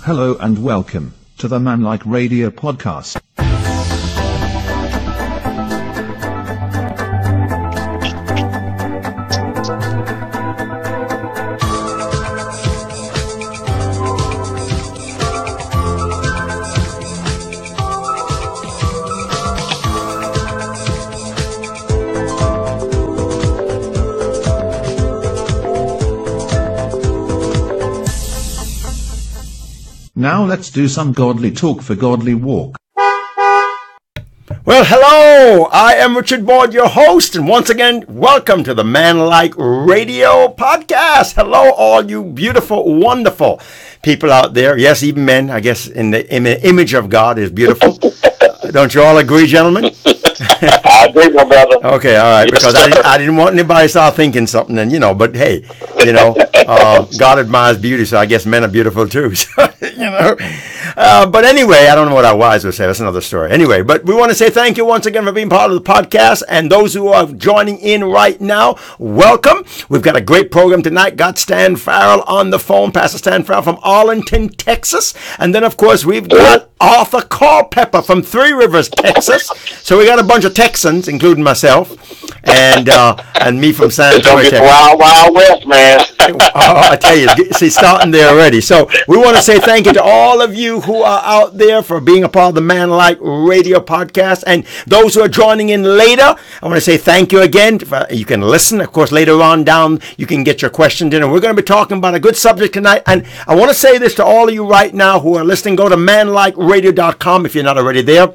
Hello and welcome to the Manlikeradio podcast. Now let's do some godly talk for godly walk. Well, hello, I am Richard Boyd, your host, and once again, welcome to the Manlikeradio podcast. Hello, all you beautiful, wonderful people out there. Yes, even men, I guess, in the image of God is beautiful. Don't you all agree, gentlemen? I agree, my brother. Okay, all right, because I didn't want anybody to start thinking something, and but hey, God admires beauty, so I guess men are beautiful too. So, but anyway, I don't know what our wives would say. That's another story. Anyway, but we want to say thank you once again for being part of the podcast, and those who are joining in right now, welcome. We've got a great program tonight. Got Stan Ferrell on the phone, Pastor Stan Ferrell from Arlington, Texas, and then of course we've got Auther Culpepper from Three Rivers, Texas. So we got a bunch of Texans, including myself, and me from San Antonio, Texas. Wild, Wild West, man. I tell you, see, starting there already. So we want to say thank you to all of you who are out there for being a part of the Manlikeradio podcast, and those who are joining in later. I want to say thank you again. You can listen, of course, later on down. You can get your questions in, and we're going to be talking about a good subject tonight. And I want to say this to all of you right now who are listening. Go to manlikeradio.com if you're not already there.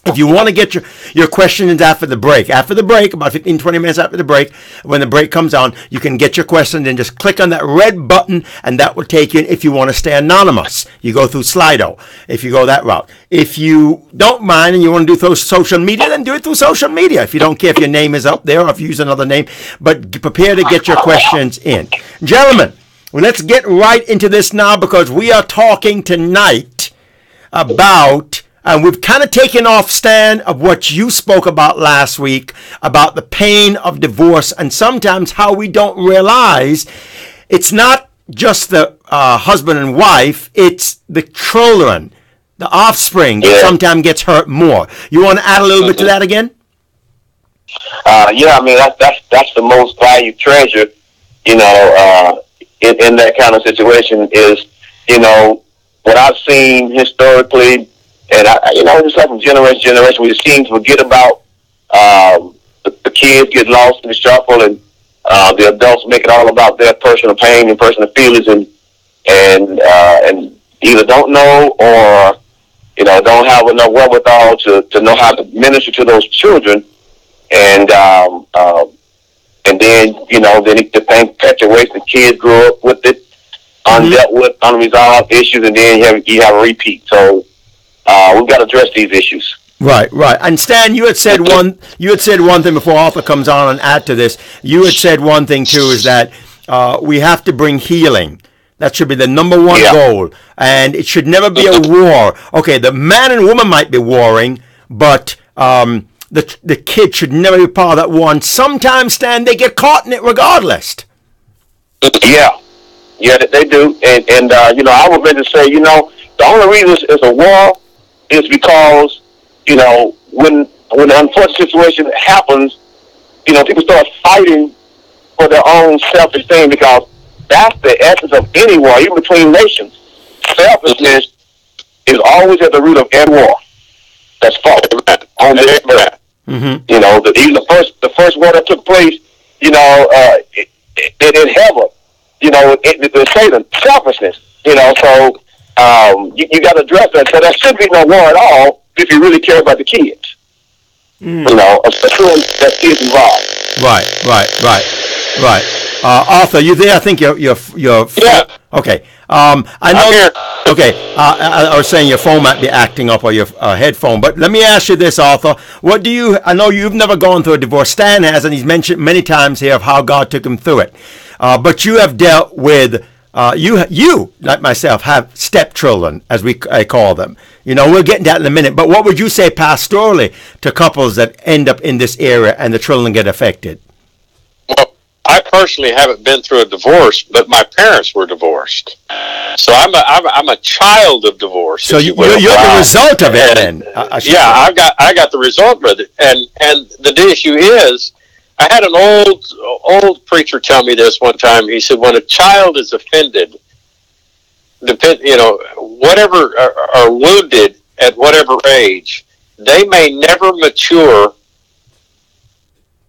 If you want to get your questions after the break, about 15, 20 minutes after the break, when the break comes on, you can get your questions and just click on that red button, and that will take you in. If you want to stay anonymous, you go through Slido, if you go that route. If you don't mind and you want to do through social media, then do it through social media. If you don't care if your name is up there or if you use another name, but prepare to get your questions in. Gentlemen, let's get right into this now, because we are talking tonight about... And we've kind of taken off, Stan, of what you spoke about last week, about the pain of divorce, and sometimes how we don't realize it's not just the husband and wife, it's the children, the offspring that sometimes gets hurt more. You want to add a little bit to that again? Yeah, I mean, that's the most valued treasure, in that kind of situation is, what I've seen historically. And just like from generation to generation, we seem to forget about the kids get lost in the shuffle, and the adults make it all about their personal pain and personal feelings, and either don't know or don't have enough wherewithal to know how to minister to those children, and then the pain perpetuates. The kids grow up with it, undealt with, unresolved issues, and then you have a repeat. So. We've got to address these issues. Right. And Stan, you had said one thing before Auther comes on and add to this. You had said one thing too, is that we have to bring healing. That should be the number one goal, and it should never be a war. Okay, the man and woman might be warring, but the kid should never be part of that war. And sometimes, Stan, they get caught in it regardless. Yeah, they do, and I would rather say, the only reason it's a war is because, when the unfortunate situation happens, people start fighting for their own self-esteem, because that's the essence of any war, even between nations. Selfishness is always at the root of every war that's fought on this earth. Mm-hmm. Even the first war that took place, in heaven, the Satan, selfishness, so. You got to address that. So there should be no war at all if you really care about the kids. Especially that kids involved. Right. Arthur, you there? I think you're. Yeah. Okay. I know. Okay. I was saying your phone might be acting up, or your headphone. But let me ask you this, Arthur. I know you've never gone through a divorce. Stan has, and he's mentioned many times here of how God took him through it. But you have dealt with. You, like myself, have stepchildren, as I call them. We'll get into that in a minute. But what would you say pastorally to couples that end up in this area and the children get affected? Well, I personally haven't been through a divorce, but my parents were divorced, so I'm a child of divorce. So you're the result of it, then. Yeah, I got the result of it, and the issue is, I had an old preacher tell me this one time. He said, when a child is offended, whatever are wounded at whatever age, they may never mature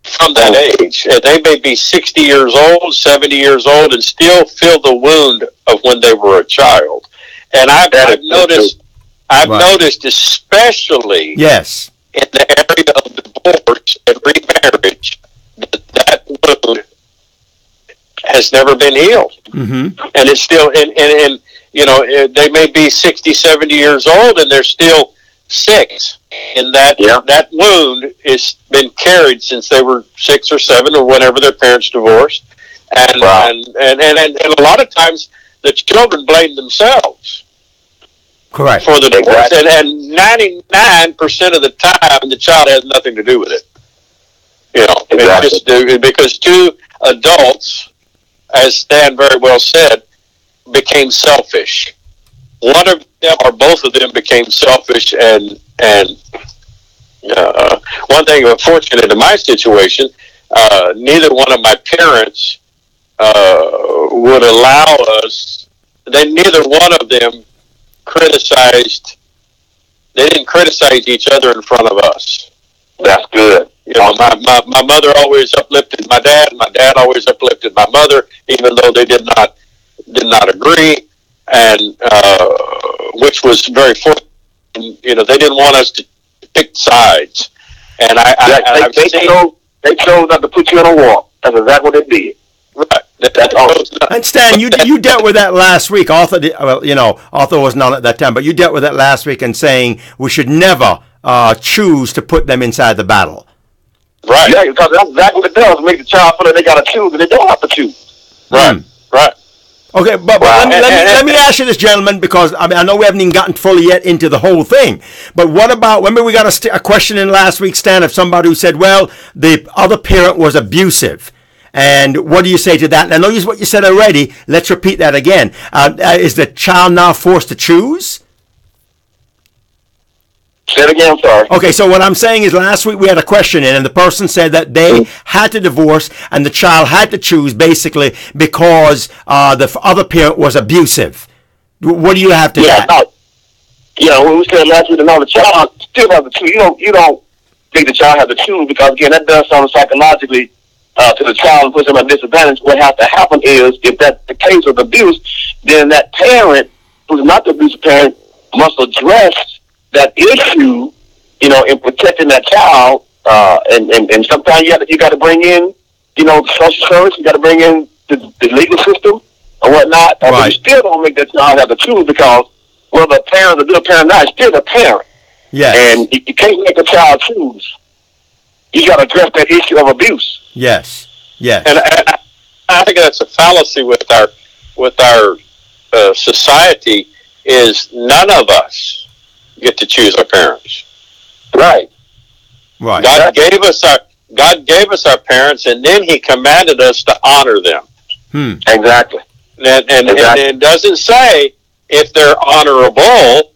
from that age. And they may be 60 years old, 70 years old, and still feel the wound of when they were a child. And I've noticed, especially in the area of divorce and remarriage, that wound has never been healed. Mm-hmm. And it's still, and they may be 60, 70 years old, and they're still 6. And that wound has been carried since they were 6 or 7 or whenever their parents divorced. And, and a lot of times the children blame themselves. Correct. For the divorce. And 99% of the time, the child has nothing to do with it. Because 2 adults, as Stan very well said, became selfish. One of them or both of them became selfish, and one thing unfortunate in my situation, neither one of my parents would allow us. Neither one of them criticized. They didn't criticize each other in front of us. That's good. My mother always uplifted my dad. My dad always uplifted my mother, even though they did not agree, and which was very fortunate. They didn't want us to pick sides, and they chose not to put you on a wall. That's exactly what they did. Right. And Stan, you dealt with that last week. Author wasn't on at that time, but you dealt with that last week and saying we should never choose to put them inside the battle. Right. Yeah, because that's exactly what it does. Make the child feel like they got to choose, and they don't have to choose. Right. Right. Okay, but let me ask you this, gentlemen, because I know we haven't even gotten fully yet into the whole thing. But what about, remember we got a question in last week, Stan, of somebody who said, well, the other parent was abusive. And what do you say to that? And I know what you said already. Let's repeat that again. Is the child now forced to choose? Say it again, sorry. Okay, so what I'm saying is last week we had a question in, and the person said that they had to divorce and the child had to choose basically because the other parent was abusive. What do you have to say? When we said last week, the child still has to choose. You don't think the child has to choose because, again, that does something psychologically to the child and puts them at a disadvantage. What has to happen is, if that's the case of abuse, then that parent, who's not the abusive parent, must address that issue, in protecting that child, and sometimes you got to bring in, the social service, you got to bring in the legal system or whatnot. Right. But you still don't make that child have to choose because whether the parent's a good parent or not, it's still the parent. Yes. And you can't make a child choose. You got to address that issue of abuse. Yes. Yes. And I think that's a fallacy with our society. Is none of us get to choose our parents. Right. Right. God gave us our parents, and then He commanded us to honor them. Exactly. And it doesn't say if they're honorable.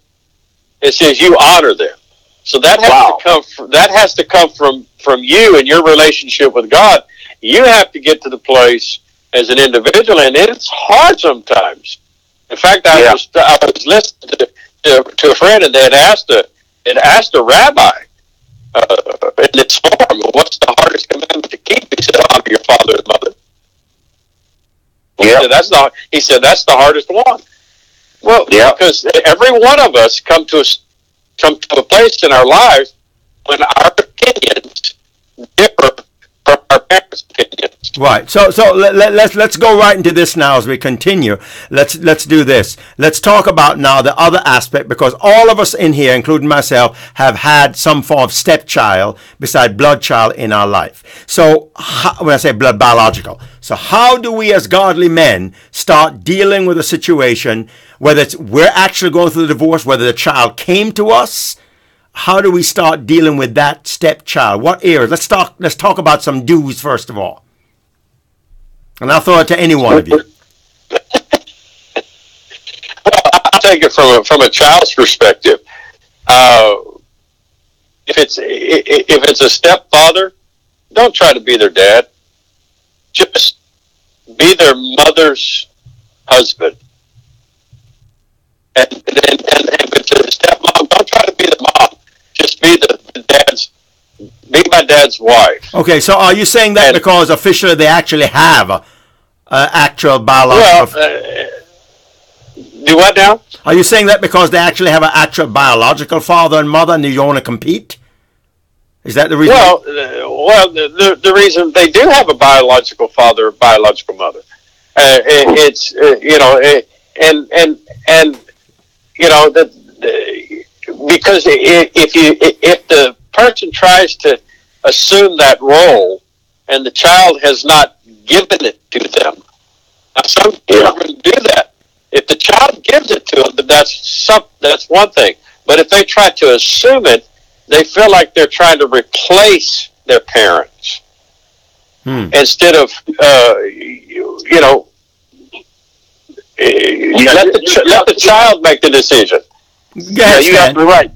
It says you honor them. So that has to come from you and your relationship with God. You have to get to the place as an individual, and it's hard sometimes. In fact, I was listening to a friend, and they had asked a rabbi in this forum, what's the hardest commandment to keep? He said, honor your father and mother. Yeah. He said that's the hardest one. Well, because every one of us come to a place in our lives when our opinions differ from our parents' opinions. Right. So let's go right into this now as we continue. Let's do this. Let's talk about now the other aspect, because all of us in here, including myself, have had some form of stepchild beside blood child in our life. So when I say blood, biological. So how do we as godly men start dealing with a situation, whether it's we're actually going through the divorce, whether the child came to us? How do we start dealing with that stepchild? What areas? Let's talk about some do's first of all. And I'll throw it to any one of you. Well, I'll take it from a child's perspective. If it's a stepfather, don't try to be their dad. Just be their mother's husband. And if it's a stepmom, don't try to be the mom. Just be be my dad's wife. Okay, so are you saying that because officially they actually have an actual biological... Well, do what now? Are you saying that because they actually have an actual biological father and mother and you want to compete? Is that the reason? Well, the reason they do have a biological father or biological mother, it's because if the person tries to assume that role and the child has not given it to them, now some children do that. If the child gives it to them, then that's one thing. But if they try to assume it, they feel like they're trying to replace their parents instead of, let the child make the decision. Yeah, you have to be right.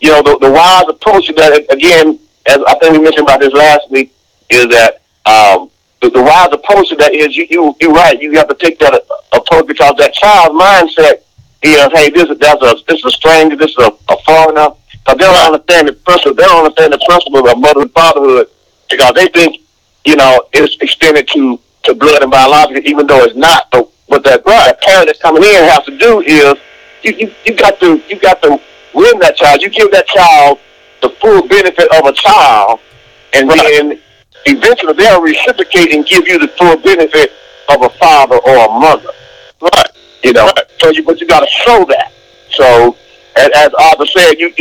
You know, the wise approach to that, again, as I think we mentioned about this last week, is that the wise approach to that is you're right. You have to take that approach because that child's mindset is, hey, this is a stranger, this is a foreigner. Because they don't understand the principle. They don't understand the principle of mother and fatherhood because they think, it's extended to blood and biological, even though it's not. But what that parent that's coming in has to do is you got to win that child. You give that child the full benefit of a child, and then eventually they'll reciprocate and give you the full benefit of a father or a mother. Right. So but you got to show that. So. As Auther said, you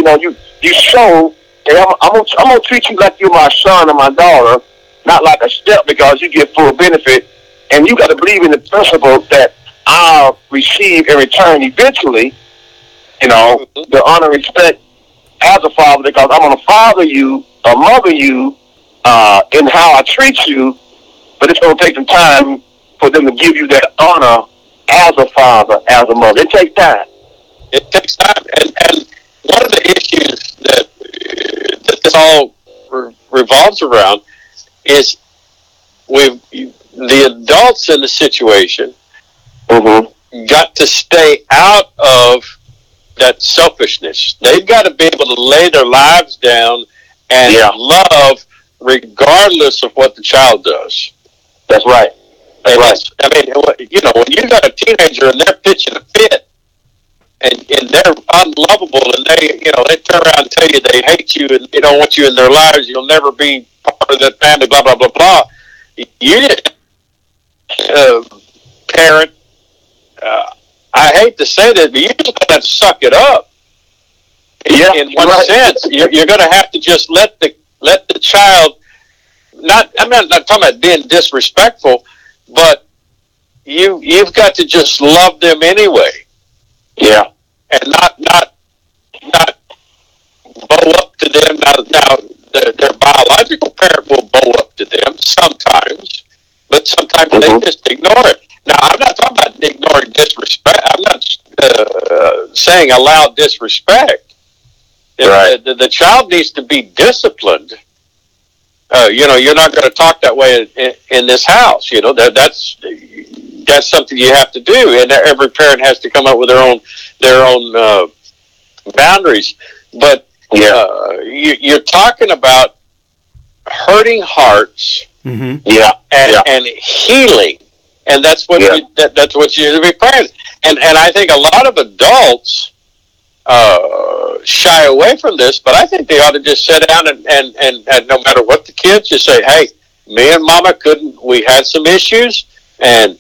show, hey, I'm gonna treat you like you're my son or my daughter, not like a step because you get full benefit, and you got to believe in the principle that I'll receive in return eventually, the honor and respect as a father because I'm gonna father you or mother you in how I treat you, but it's gonna take some time for them to give you that honor as a father, as a mother. It takes time. It takes time, and one of the issues that this all revolves around is the adults in the situation got to stay out of that selfishness. They've got to be able to lay their lives down and love regardless of what the child does. That's right. That's right. I mean, when you got a teenager and they're pitching a fit, and they're unlovable, and they turn around and tell you they hate you and they don't want you in their lives. You'll never be part of that family. Blah blah blah blah. You parent. I hate to say this, but you just have to suck it up. In one sense, you're going to have to just let the child. I'm not talking about being disrespectful, but you've got to just love them anyway. Yeah, and not bow up to them. Now their biological parent will bow up to them sometimes, but sometimes they just ignore it. Now I'm not talking about ignoring disrespect. I'm not saying allow disrespect. Right. The child needs to be disciplined. You're not going to talk that way in this house. That's something you have to do, and every parent has to come up with their own boundaries. But you're talking about hurting hearts, and healing, and that's what that's what you should be praying. And I think a lot of adults shy away from this, but I think they ought to just sit down and no matter what the kids, just say, hey, me and Mama we had some issues, and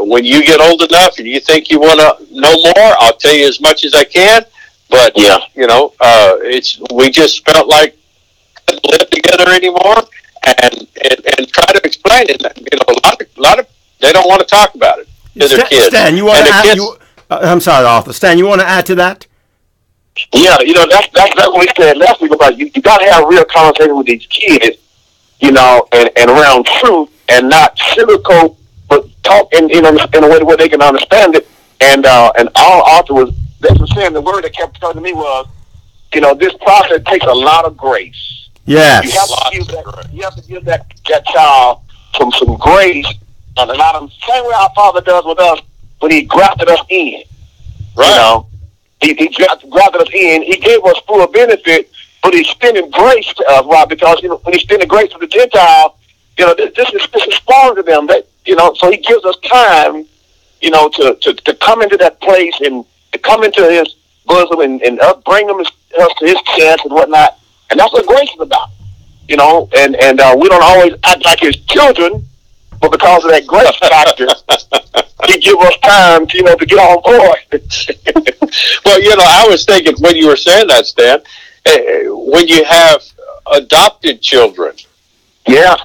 when you get old enough and you think you want to know more, I'll tell you as much as I can. But we just felt like we couldn't live together anymore, and try to explain it. A lot of they don't want to talk about it to their kids. Stan, you want to add? I'm sorry, Arthur. Stan, you want to add to that? Yeah, that's what we said last week about you got to have real conversation with these kids, and around truth. and not sugarcoat, but talk in a way where they can understand it. And all Auther was saying, the word that kept coming to me was, this process takes a lot of grace. Yes. You have to give that child some grace, and a lot of the same way our Father does with us when He grafted us in. Right. He grafted us in. He gave us full benefit, but He's extending grace to us. Why? Because when He's extending grace to the Gentiles, this is foreign to them. That so He gives us time, to come into that place and to come into His bosom and bring them to His chest and whatnot. And that's what grace is about. And we don't always act like His children, but because of that grace factor, He gives us time to get on board. Well, I was thinking when you were saying that, Stan, when you have adopted children. Yeah.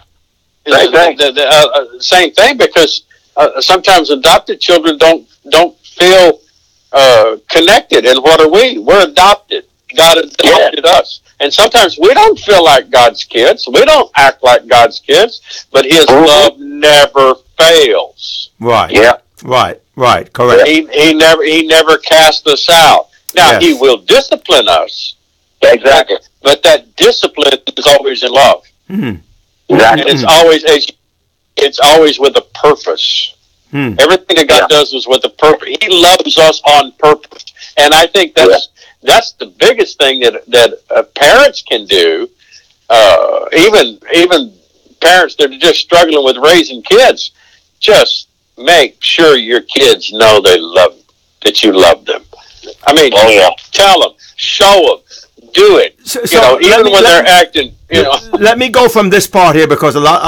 Same thing, because sometimes adopted children don't feel connected. And what are we? We're adopted. God adopted us. And sometimes we don't feel like God's kids. We don't act like God's kids, but His love never fails. Right. Yeah. Right. Correct. He never cast us out. Now, He will discipline us. Exactly. But that discipline is always in love. Mm-hmm. Exactly. And it's always with a purpose. Everything that God does is with a purpose. He loves us on purpose. And I think that's the biggest thing that parents can do. Even parents that are just struggling with raising kids, just make sure your kids know that you love them. I mean, tell them, show them, do it. Even when they're acting. Let me go from this part here, because a lot,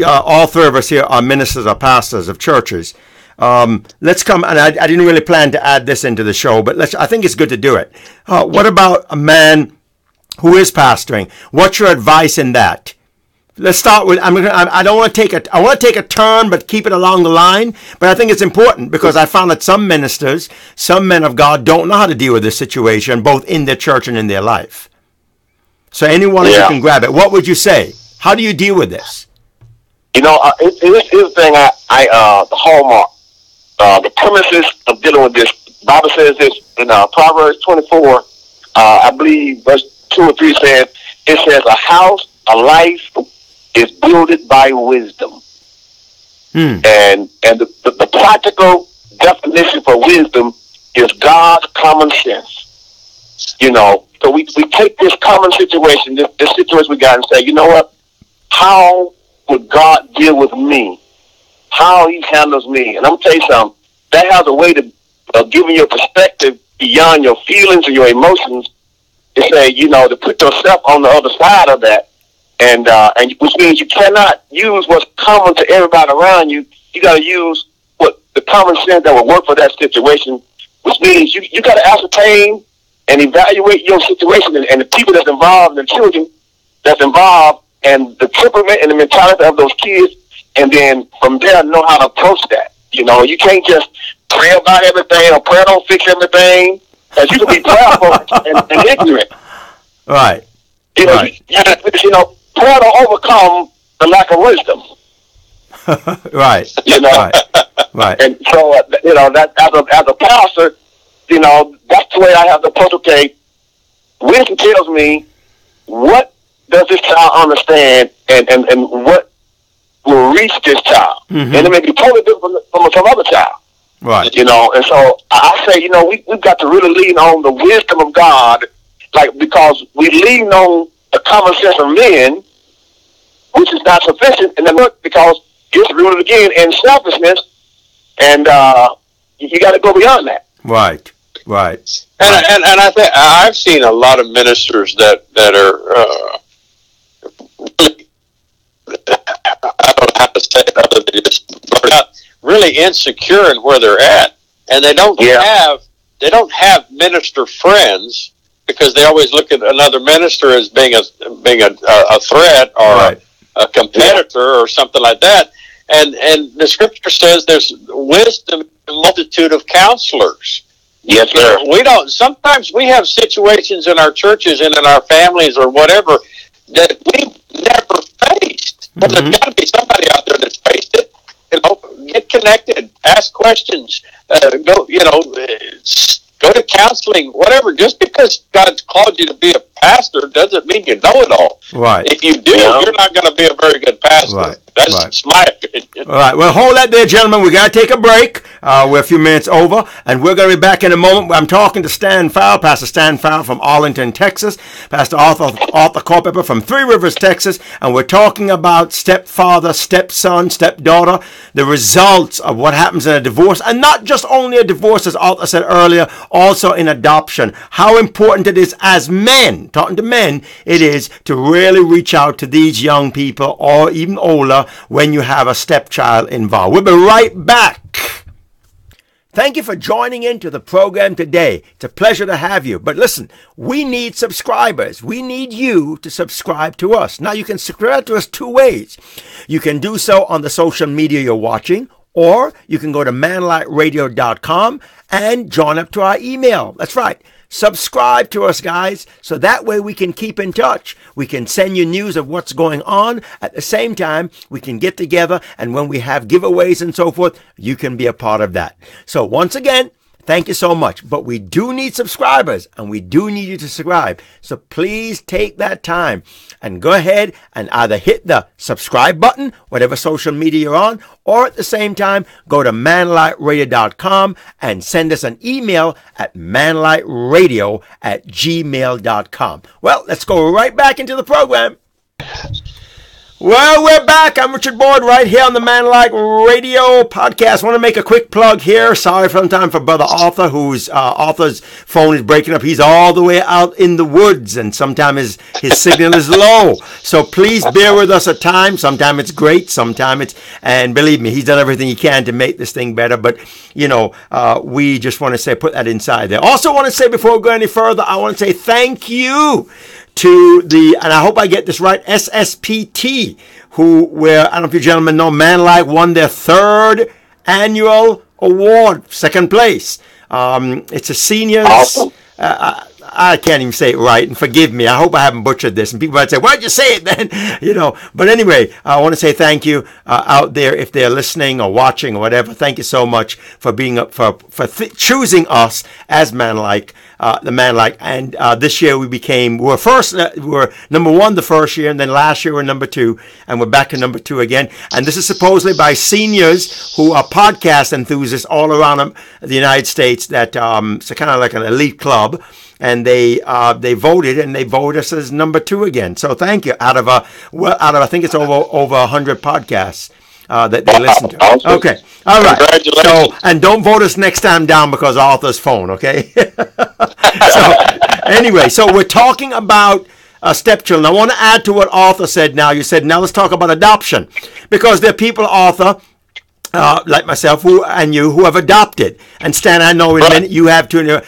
all three of us here are ministers or pastors of churches. Let's come, and I didn't really plan to add this into the show, but I think it's good to do it. What about a man who is pastoring? What's your advice in that? Let's start with. I don't want to take a. I want to take a turn, but keep it along the line. But I think it's important, because I found that some ministers, some men of God, don't know how to deal with this situation, both in their church and in their life. So anyone of you can grab it. What would you say? How do you deal with this? Here's the thing. The hallmark, the premises of dealing with this. The Bible says this in Proverbs 24. I believe verse 2 or 3 says, it says, a house, a life is builded by wisdom. And the practical definition for wisdom is God's common sense. So we take this common situation, this situation we got, and say, you know what? How would God deal with me? How He handles me? And I'm going to tell you something. That has a way of giving your perspective beyond your feelings or your emotions, to say, to put yourself on the other side of that. And which means you cannot use what's common to everybody around you. You got to use what the common sense that will work for that situation, which means you got to ascertain and evaluate your situation and the people that's involved, and the children that's involved, and the temperament and the mentality of those kids, and then from there know how to approach that. You can't just pray about everything, or prayer don't fix everything, as you can be prayerful and ignorant. Right. Prayer don't overcome the lack of wisdom. Right. Right. And so, that as a pastor, that's the way I have to approach. Okay, wisdom tells me what does this child understand, and what will reach this child, and it may be totally different from some other child. Right. And so I say, we've got to really lean on the wisdom of God, because we lean on the common sense of men, which is not sufficient, and then because it's rooted again in selfishness, and you got to go beyond that. Right. And I think I've seen a lot of ministers that are really, I don't know how to say it other than just really insecure in where they're at, and they don't have minister friends, because they always look at another minister as being a threat or a competitor or something like that. And the scripture says there's wisdom in a multitude of counselors. Yes, sir. Sometimes we have situations in our churches and in our families or whatever that we've never faced. But there's got to be somebody out there that's faced it. Get connected, ask questions, go to counseling, whatever. Just because God's called you to be a pastor doesn't mean you know it all. Right. If you do, you're not going to be a very good pastor. Right. That's my opinion. All right. Well, hold that there, gentlemen. We got to take a break. We're a few minutes over, and we're going to be back in a moment. I'm talking to Pastor Stan Farrell from Arlington, Texas, Pastor Auther Culpepper from Three Rivers, Texas, and we're talking about stepfather, stepson, stepdaughter, the results of what happens in a divorce, and not just only a divorce, as Auther said earlier, also in adoption. How important it is as men, talking to men, it is to really reach out to these young people or even older when you have a stepchild involved. We'll be right back. Thank you for joining into the program today. It's a pleasure to have you. But listen, we need subscribers. We need you to subscribe to us. Now, you can subscribe to us two ways. You can do so on the social media you're watching, or you can go to manlikeradio.com and join up to our email. That's right. Subscribe to us, guys, so that way we can keep in touch. We can send you news of what's going on. At the same time, we can get together, and when we have giveaways and so forth, you can be a part of that. So once again, thank you so much. But we do need subscribers, and we do need you to subscribe. So please take that time and go ahead and either hit the subscribe button, whatever social media you're on, or at the same time, go to manlikeradio.com and send us an email at manlikeradio@gmail.com. Well, let's go right back into the program. Well, we're back. I'm Richard Boyd right here on the Manlikeradio podcast. I want to make a quick plug here. Sorry for Brother Auther, whose Author's phone is breaking up. He's all the way out in the woods, and sometimes his signal is low. So please bear with us at times. Sometimes it's great. Sometimes and believe me, he's done everything he can to make this thing better. But, we just want to put that inside there. Also want to say, before we go any further, I want to say thank you to and I hope I get this right, SSPT, I don't know if you gentlemen know, Manlike won their 3rd annual award, 2nd place. It's a seniors. Awesome. I can't even say it right, and forgive me. I hope I haven't butchered this. And people might say, "Why'd you say it then?" But anyway, I want to say thank you out there if they're listening or watching or whatever. Thank you so much for being up for choosing us as Manlike, the Manlike. And this year we were first. We were number 1 the first year, and then last year we were number 2, and we're back to number 2 again. And this is supposedly by seniors who are podcast enthusiasts all around the United States. That it's kind of like an elite club. And they voted, and they voted us as number 2 again. So thank you. Out of I think it's over 100 podcasts that they listen to. Awesome. Okay, all right. Congratulations. So, and don't vote us next time down because of Arthur's phone. Okay. Anyway, so we're talking about stepchildren. I want to add to what Auther said. Now you said now let's talk about adoption, because there are people, Auther, like myself who have adopted. And Stan, I know in a minute you have too.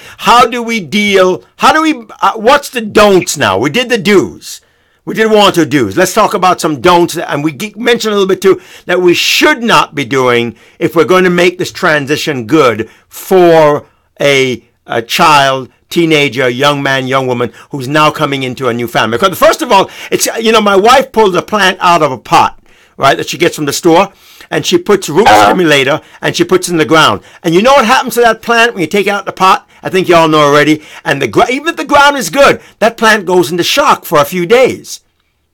What's the don'ts now? We did the do's. We did 1 or 2 do's. Let's talk about some don'ts. And we mentioned a little bit too that we should not be doing if we're going to make this transition good for a child, teenager, young man, young woman who's now coming into a new family. Because first of all, it's, my wife pulled a plant out of a pot, right, that she gets from the store. And she puts root stimulator, and she puts it in the ground. And you know what happens to that plant when you take it out the pot? I think you all know already. And even if the ground is good, that plant goes into shock for a few days.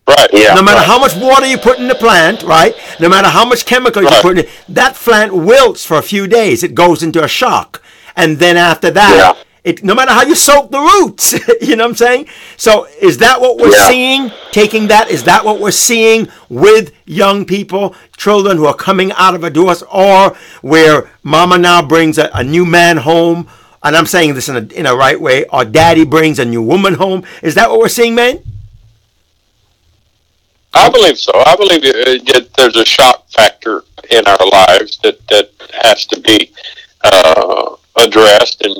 Right, yeah. No matter how much water you put in the plant, right? No matter how much chemicals you put in it, that plant wilts for a few days. It goes into a shock. And then after that, no matter how you soak the roots, you know what I'm saying? So is that what we're seeing? Taking that, is that what we're seeing with young people, children who are coming out of a divorce, or where mama now brings a new man home, and I'm saying this in a right way, or daddy brings a new woman home? Is that what we're seeing, man? I believe so. I believe that there's a shock factor in our lives that has to be addressed, and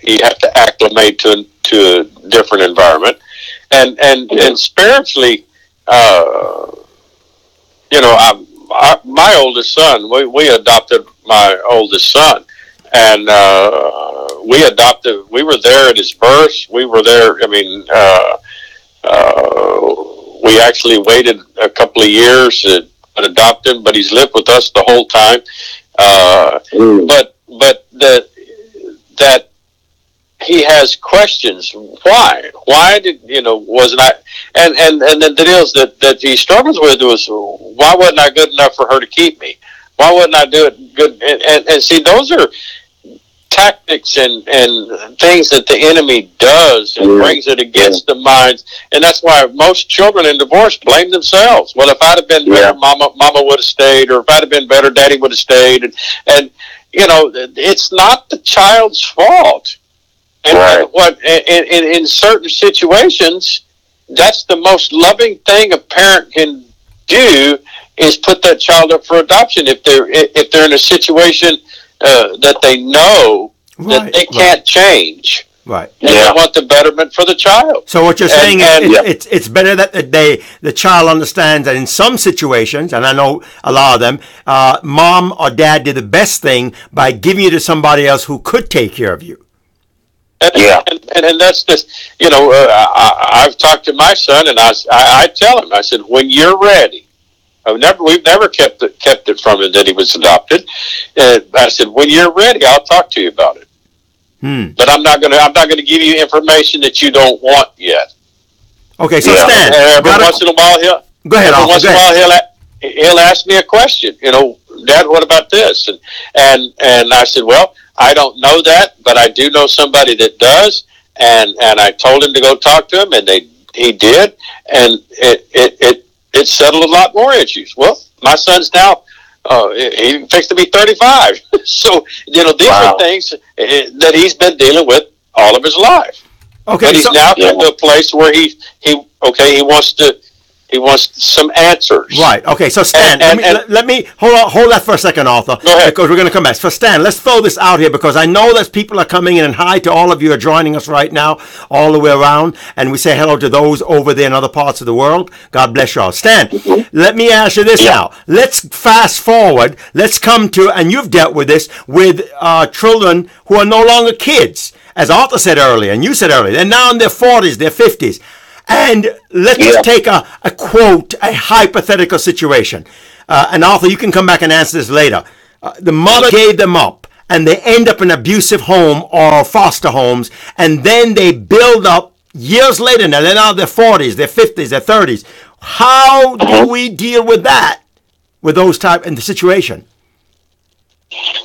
you have to acclimate to a different environment, and spiritually, my oldest son, we adopted my oldest son, and we were there at his birth. We were there. I mean, we actually waited a couple of years to adopt him, but he's lived with us the whole time. But that he has questions. Why did, wasn't I? And then the deals that he struggles with was, why wasn't I good enough for her to keep me? Why wouldn't I do it good? And see, those are tactics and things that the enemy does and brings it against the minds. And that's why most children in divorce blame themselves. Well, if I'd have been better, mama would have stayed, or if I'd have been better, daddy would have stayed. And it's not the child's fault. And in certain situations, that's the most loving thing a parent can do, is put that child up for adoption if they're in a situation that they know that they can't change. Right. And they want the betterment for the child. So what you're saying is it's better that the child understands that in some situations, and I know a lot of them, mom or dad did the best thing by giving you to somebody else who could take care of you. And that's this. I've talked to my son, and I tell him, I said, when you're ready. We've never kept it from him that he was adopted. I said, when you're ready, I'll talk to you about it. But I'm not gonna give you information that you don't want yet. Okay, so Stan, every once in a while he'll ask me a question. Dad, what about this? And I said, well, I don't know that, but I do know somebody that does. And I told him to go talk to him, and he did, and it settled a lot more issues. Well, my son's now, he fixed to be 35. So, these are things that he's been dealing with all of his life. Okay, but he's now come to a place where he wants some answers. Right. Okay. So Stan, let me hold that for a second, Auther. Go ahead. Because we're going to come back. So Stan, let's throw this out here, because I know that people are coming in, and hi to all of you who are joining us right now, all the way around, and we say hello to those over there in other parts of the world. God bless you all. Stan, let me ask you this now. Let's fast forward. Let's come to, and you've dealt with this with children who are no longer kids, as Auther said earlier, and you said earlier. They're now in their 40s, their 50s. And let's just take a quote, a hypothetical situation. And Auther, you can come back and answer this later. The mother gave them up, and they end up in an abusive home or foster homes, and then they build up years later. Now they're now in their 40s, their 50s, their 30s. How do we deal with that, with those type in the situation?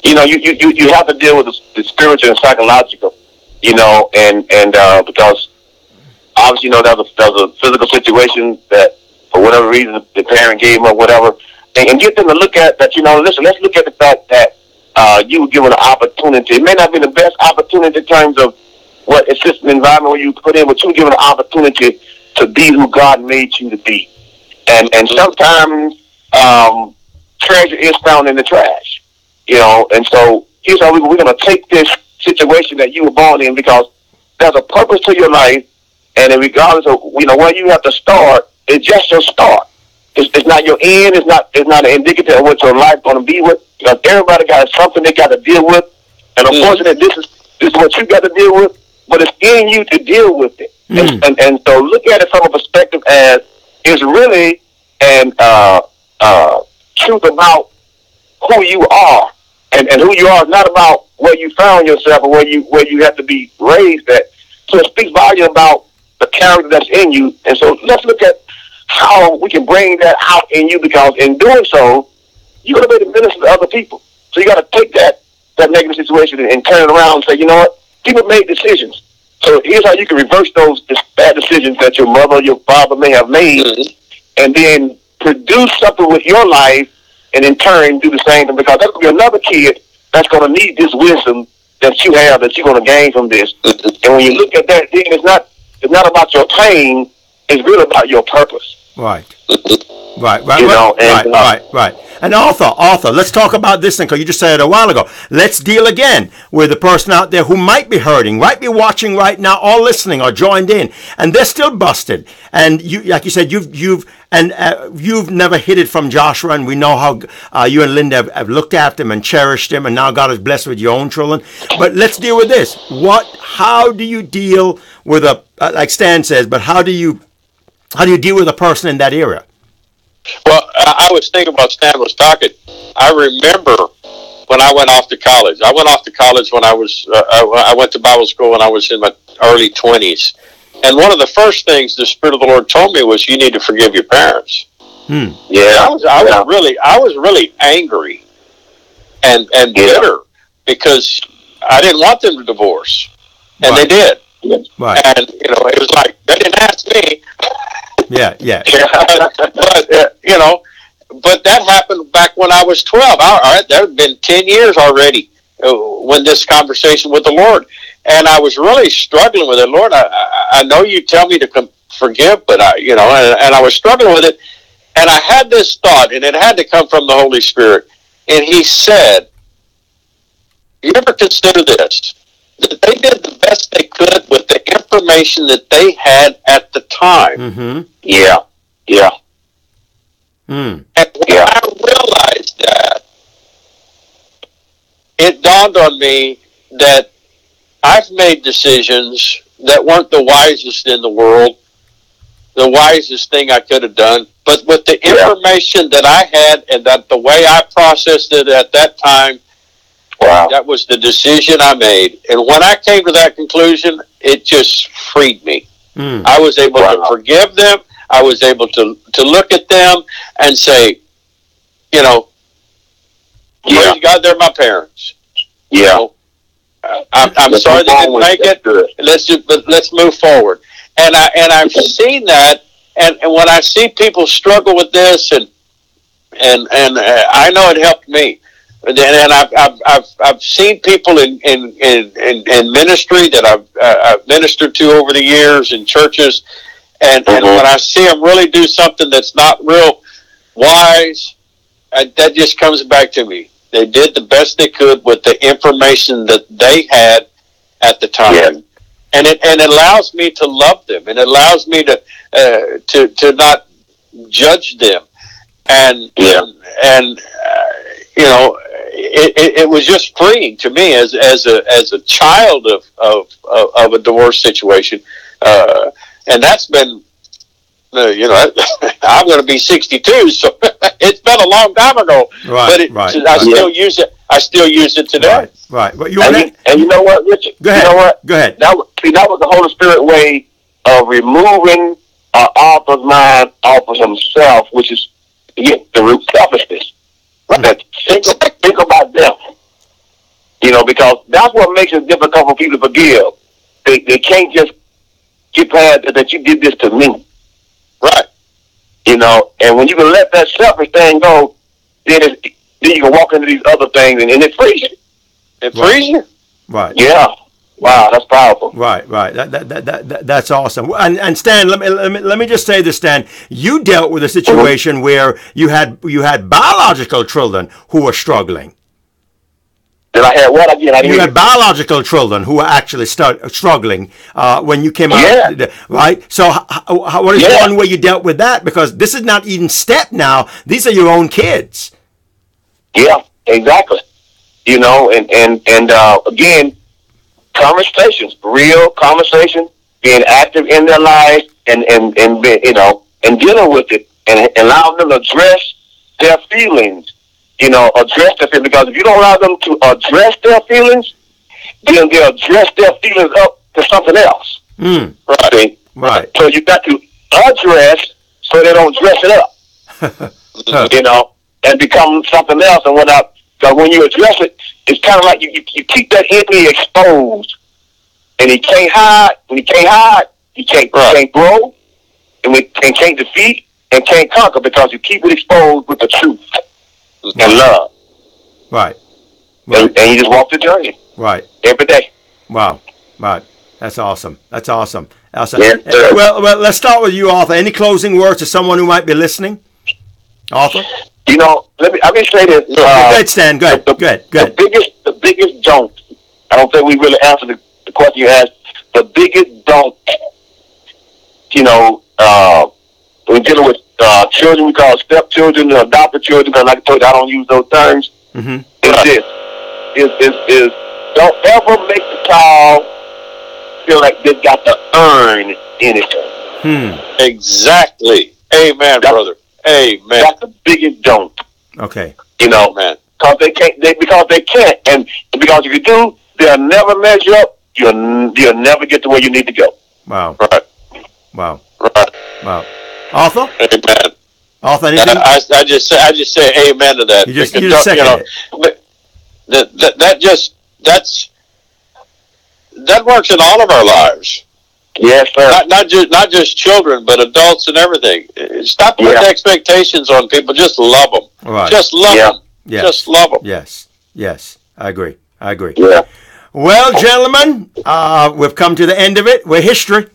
You have to deal with the spiritual and psychological, and because obviously, that was a physical situation that, for whatever reason, the parent gave them or whatever, and get them to look at that. Listen, let's look at the fact that you were given an opportunity. It may not be the best opportunity in terms of what assistant environment where you put in, but you were given an opportunity to be who God made you to be. And sometimes treasure is found in the trash, And so here's how we're going to take this situation that you were born in, because there's a purpose to your life. And regardless of where you have to start, it's just your start. It's not your end. It's not an indicative of what your life's going to be with. Because everybody got something they got to deal with, and unfortunately, this is what you got to deal with. But it's in you to deal with it. And so look at it from a perspective as it's really an truth about who you are, and who you are is not about where you found yourself or where you have to be raised at. So it speaks volume about the character that's in you. And so let's look at how we can bring that out in you, because in doing so, you're going to be able to minister to other people. So you got to take that negative situation and turn it around and say, you know what? People make decisions. So here's how you can reverse those bad decisions that your mother or your father may have made, and then produce something with your life, and in turn do the same thing, because there's going to be another kid that's going to need this wisdom that you have, that you're going to gain from this. And when you look at that, then it's not about your pain. It's really about your purpose. Right. Right. And Auther, let's talk about this thing, because you just said it a while ago. Let's deal again with the person out there who might be hurting, might be watching right now, or listening, or joined in, and they're still busted. And you, like you said, you've never hid it from Joshua, and we know how you and Linda have looked after him and cherished him, and now God is blessed with your own children. But let's deal with this. How do you deal with like Stan says, but how do you How do you deal with a person in that area? Well, I was thinking about Stan was talking. I remember when I went off to college. I went off to college when I went to Bible school when I was in my early 20s. And one of the first things the Spirit of the Lord told me was, you need to forgive your parents. Yeah, I was really angry and bitter because I didn't want them to divorce, and they did. Right. And it was like they didn't ask me. Yeah. But but that happened back when I was 12. All right, there had been 10 years already when this conversation with the Lord, and I was really struggling with it. Lord, I know you tell me to forgive, but and I was struggling with it. And I had this thought, and it had to come from the Holy Spirit. And he said, you ever consider this? That they did the best they could with the information that they had at the time. Mm-hmm. Yeah. And when I realized that, it dawned on me that I've made decisions that weren't the wisest in the world, the wisest thing I could have done. But with the information that I had and that the way I processed it at that time, that was the decision I made. And when I came to that conclusion, it just freed me. I was able to forgive them. I was able to look at them and say, praise God, they're my parents. I'm sorry they didn't make it. Let's move forward. And I've seen that. And when I see people struggle with this, and I know it helped me. And I've seen people in ministry that I've ministered to over the years in churches, and when I see them really do something that's not real wise, that just comes back to me. They did the best they could with the information that they had at the time, and it allows me to love them, and it allows me to not judge them, and it was just freeing to me as a child of a divorce situation, and that's been I'm going to be 62, so it's been a long time ago. But I still use it. I still use it today. Right. But and you know what, Richard? Go ahead. You know what? Go ahead. That was the Holy Spirit way of removing Arthur's mind off of himself, which is the root selfishness. Right. Think about them. Because that's what makes it difficult for people to forgive. They can't just get past that you did this to me. Right. And when you can let that selfish thing go, then you can walk into these other things, and it frees you. It frees you. Right. Yeah. Wow, that's powerful. Right. That's awesome. And Stan, let me just say this, Stan. You dealt with a situation where you had biological children who were struggling. Did I have what again? You had biological children who were actually struggling when you came out, right? So, what is one way you dealt with that? Because this is not even step now; these are your own kids. Yeah, exactly. And again, conversations, real conversation, being active in their lives, and dealing with it, and allowing them to address their feelings. Address their feelings, because if you don't allow them to address their feelings, then they'll address their feelings up to something else. Right. So you got to address so they don't dress it up, and become something else. And because when you address it, it's kind of like you keep that enemy exposed, and he can't hide. When he can't hide, he can't grow, and can't defeat, and can't conquer, because you keep it exposed with the truth. And love. Right. And you just walk the journey. Right. Every day. Wow. Right. That's awesome. Yes, sir. Well, let's start with you, Auther. Any closing words to someone who might be listening? Auther? Let me say this. Go ahead, Stan. Go ahead. The biggest don't. I don't think we really answered the question you asked. The biggest don't. We're dealing with children we call stepchildren, adopted children, because like I told you, I don't use those terms. Mm-hmm. Is don't ever make the child feel like they've got to earn anything. Exactly. Amen, brother. Amen. That's the biggest don't. Okay. You know, man. Because they can't. Because they can't. And because if you do, they'll never measure up. You'll never get to where you need to go. Wow. Right. Wow. Right. Wow. Author? Amen. Author, anything? I just say amen to that. You just second it. That works in all of our lives. Yes, sir. Not just children, but adults and everything. Stop putting expectations on people. Just love them. Right. Just love them. Yes. Just love them. Yes. Yes. I agree. Yeah. Well, gentlemen, we've come to the end of it. We're history.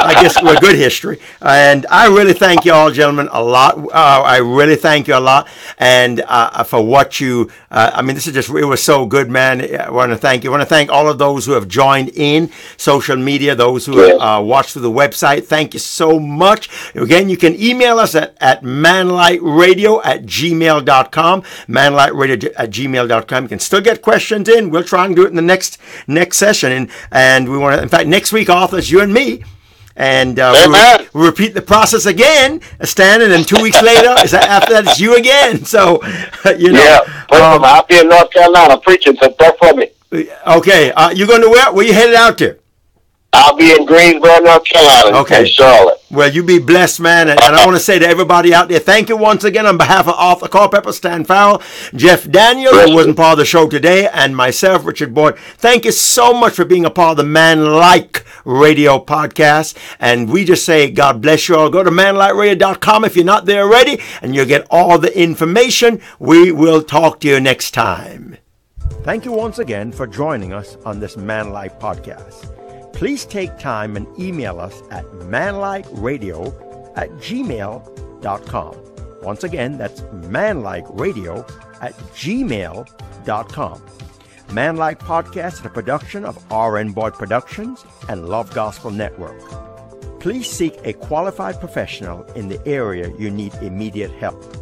I guess we're good history. And I really thank you all, gentlemen, a lot. I really thank you a lot. And for what you, this is just, it was so good, man. I want to thank you. I want to thank all of those who have joined in social media, those who have watched through the website. Thank you so much. Again, you can email us at manlightradio@gmail.com, manlightradio@gmail.com. You can still get questions in. We'll try and do it in the next session. And we want to, in fact, next week, authors, you and me. And we'll repeat the process again, Stan, and then 2 weeks later, after that, it's you again. So, you know. Yeah, I'll be in North Carolina preaching, so pray for me. Okay, you're going to where? Where you headed out to? I'll be in Greensboro, North Carolina. Okay. And Charlotte. Well, you be blessed, man. And I want to say to everybody out there, thank you once again on behalf of Author Culpepper, Stan Ferrell, Jeff Daniel, who wasn't part of the show today, and myself, Richard Boyd. Thank you so much for being a part of the Manlikeradio podcast. And we just say, God bless you all. Go to manlikeradio.com if you're not there already, and you'll get all the information. We will talk to you next time. Thank you once again for joining us on this Manlike podcast. Please take time and email us at manlikeradio@gmail.com. Once again, that's manlikeradio@gmail.com. Manlike Podcast is a production of R.N. Boyd Productions and Love Gospel Network. Please seek a qualified professional in the area you need immediate help.